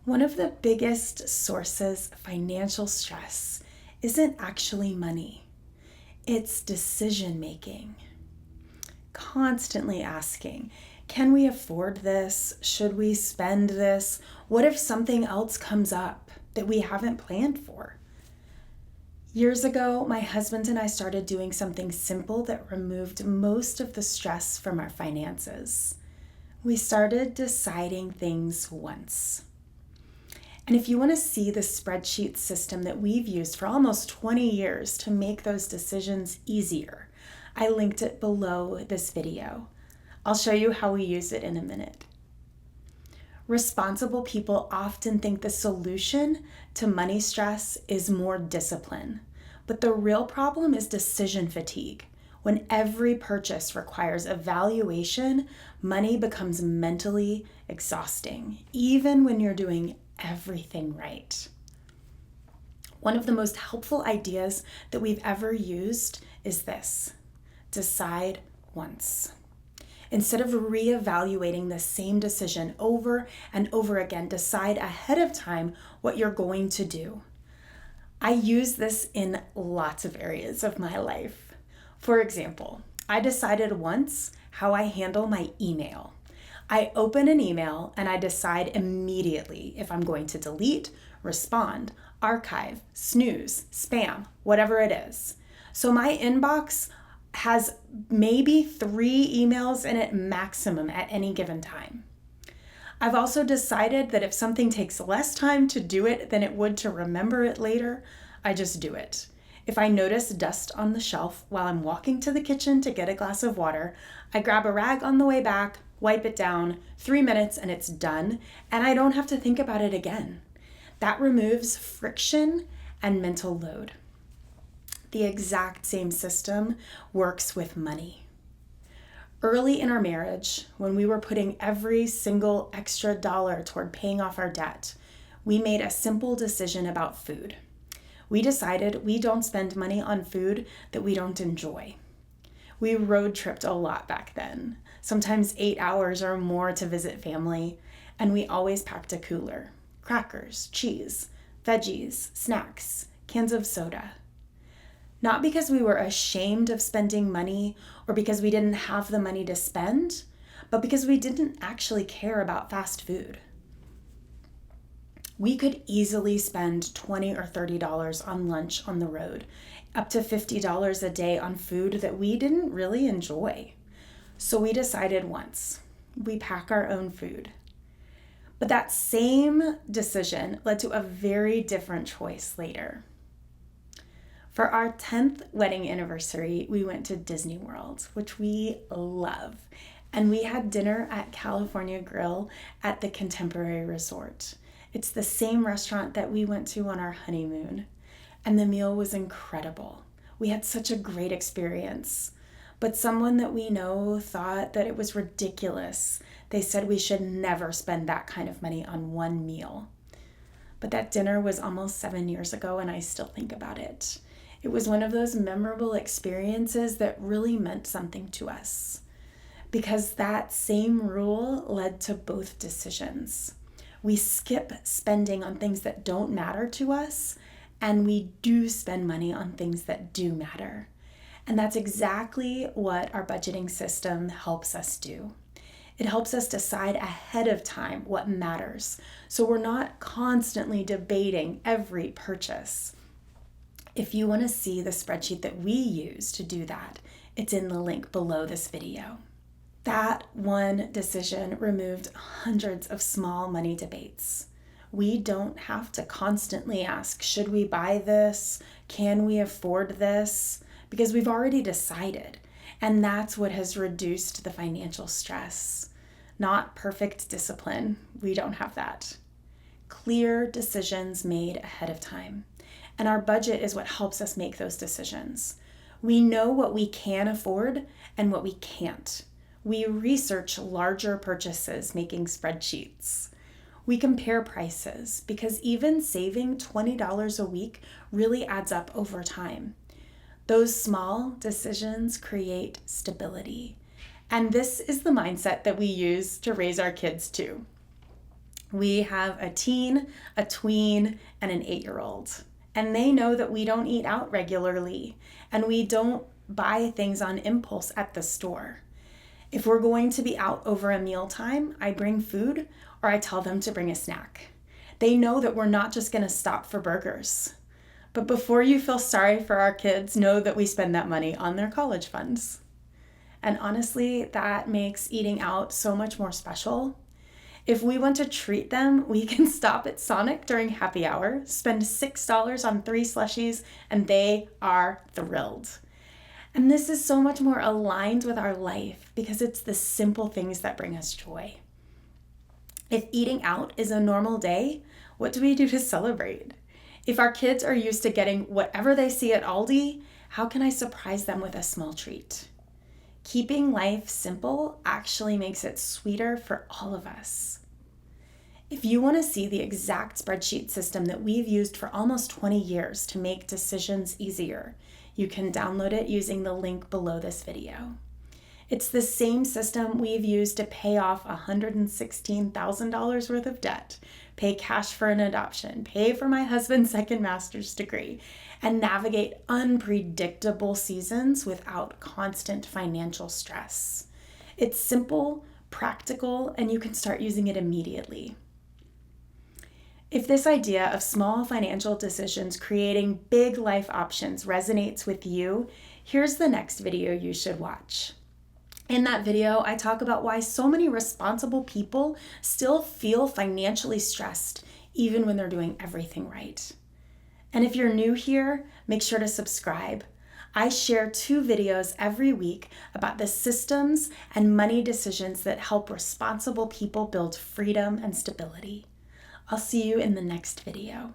One of the biggest sources of financial stress isn't actually money. It's decision making. Constantly asking, can we afford this? Should we spend this? What if something else comes up that we haven't planned for? Years ago, my husband and I started doing something simple that removed most of the stress from our finances. We started deciding things once. And if you want to see the spreadsheet system that we've used for almost 20 years to make those decisions easier, I linked it below this video. I'll show you how we use it in a minute. Responsible people often think the solution to money stress is more discipline, but the real problem is decision fatigue. When every purchase requires evaluation, money becomes mentally exhausting, even when you're doing everything right. One of the most helpful ideas that we've ever used is this: decide once. Instead of reevaluating the same decision over and over again, decide ahead of time what you're going to do. I use this in lots of areas of my life. For example, I decided once how I handle my email. I open an email and I decide immediately if I'm going to delete, respond, archive, snooze, spam, whatever it is. So my inbox has maybe 3 emails in it maximum at any given time. I've also decided that if something takes less time to do it than it would to remember it later, I just do it. If I notice dust on the shelf while I'm walking to the kitchen to get a glass of water, I grab a rag on the way back, wipe it down, 3 minutes, and it's done, and I don't have to think about it again. That removes friction and mental load. The exact same system works with money. Early in our marriage, when we were putting every single extra dollar toward paying off our debt, we made a simple decision about food. We decided we don't spend money on food that we don't enjoy. We road tripped a lot back then, sometimes 8 hours or more to visit family, and we always packed a cooler: crackers, cheese, veggies, snacks, cans of soda. Not because we were ashamed of spending money or because we didn't have the money to spend, but because we didn't actually care about fast food. We could easily spend $20 or $30 on lunch on the road, up to $50 a day on food that we didn't really enjoy. So we decided once, we pack our own food. But that same decision led to a very different choice later. For our 10th wedding anniversary, we went to Disney World, which we love. And we had dinner at California Grill at the Contemporary Resort. It's the same restaurant that we went to on our honeymoon. And the meal was incredible. We had such a great experience. But someone that we know thought that it was ridiculous. They said we should never spend that kind of money on one meal. But that dinner was almost 7 years ago, and I still think about it. It was one of those memorable experiences that really meant something to us, because that same rule led to both decisions. We skip spending on things that don't matter to us, and we do spend money on things that do matter. And that's exactly what our budgeting system helps us do. It helps us decide ahead of time what matters, so we're not constantly debating every purchase. If you want to see the spreadsheet that we use to do that, it's in the link below this video. That one decision removed hundreds of small money debates. We don't have to constantly ask, should we buy this? Can we afford this? Because we've already decided. And that's what has reduced the financial stress. Not perfect discipline. We don't have that. Clear decisions made ahead of time. And our budget is what helps us make those decisions. We know what we can afford and what we can't. We research larger purchases, making spreadsheets. We compare prices because even saving $20 a week really adds up over time. Those small decisions create stability. And this is the mindset that we use to raise our kids too. We have a teen, a tween, and an 8-year-old. And they know that we don't eat out regularly and we don't buy things on impulse at the store. If we're going to be out over a mealtime, I bring food or I tell them to bring a snack. They know that we're not just going to stop for burgers. But before you feel sorry for our kids, know that we spend that money on their college funds. And honestly, that makes eating out so much more special. If we want to treat them, we can stop at Sonic during happy hour, spend $6 on 3 slushies, and they are thrilled. And this is so much more aligned with our life because it's the simple things that bring us joy. If eating out is a normal day, what do we do to celebrate? If our kids are used to getting whatever they see at Aldi, how can I surprise them with a small treat? Keeping life simple actually makes it sweeter for all of us. If you want to see the exact spreadsheet system that we've used for almost 20 years to make decisions easier, you can download it using the link below this video. It's the same system we've used to pay off $116,000 worth of debt, pay cash for an adoption, pay for my husband's second master's degree, and navigate unpredictable seasons without constant financial stress. It's simple, practical, and you can start using it immediately. If this idea of small financial decisions creating big life options resonates with you, here's the next video you should watch. In that video, I talk about why so many responsible people still feel financially stressed, even when they're doing everything right. And if you're new here, make sure to subscribe. I share 2 videos every week about the systems and money decisions that help responsible people build freedom and stability. I'll see you in the next video.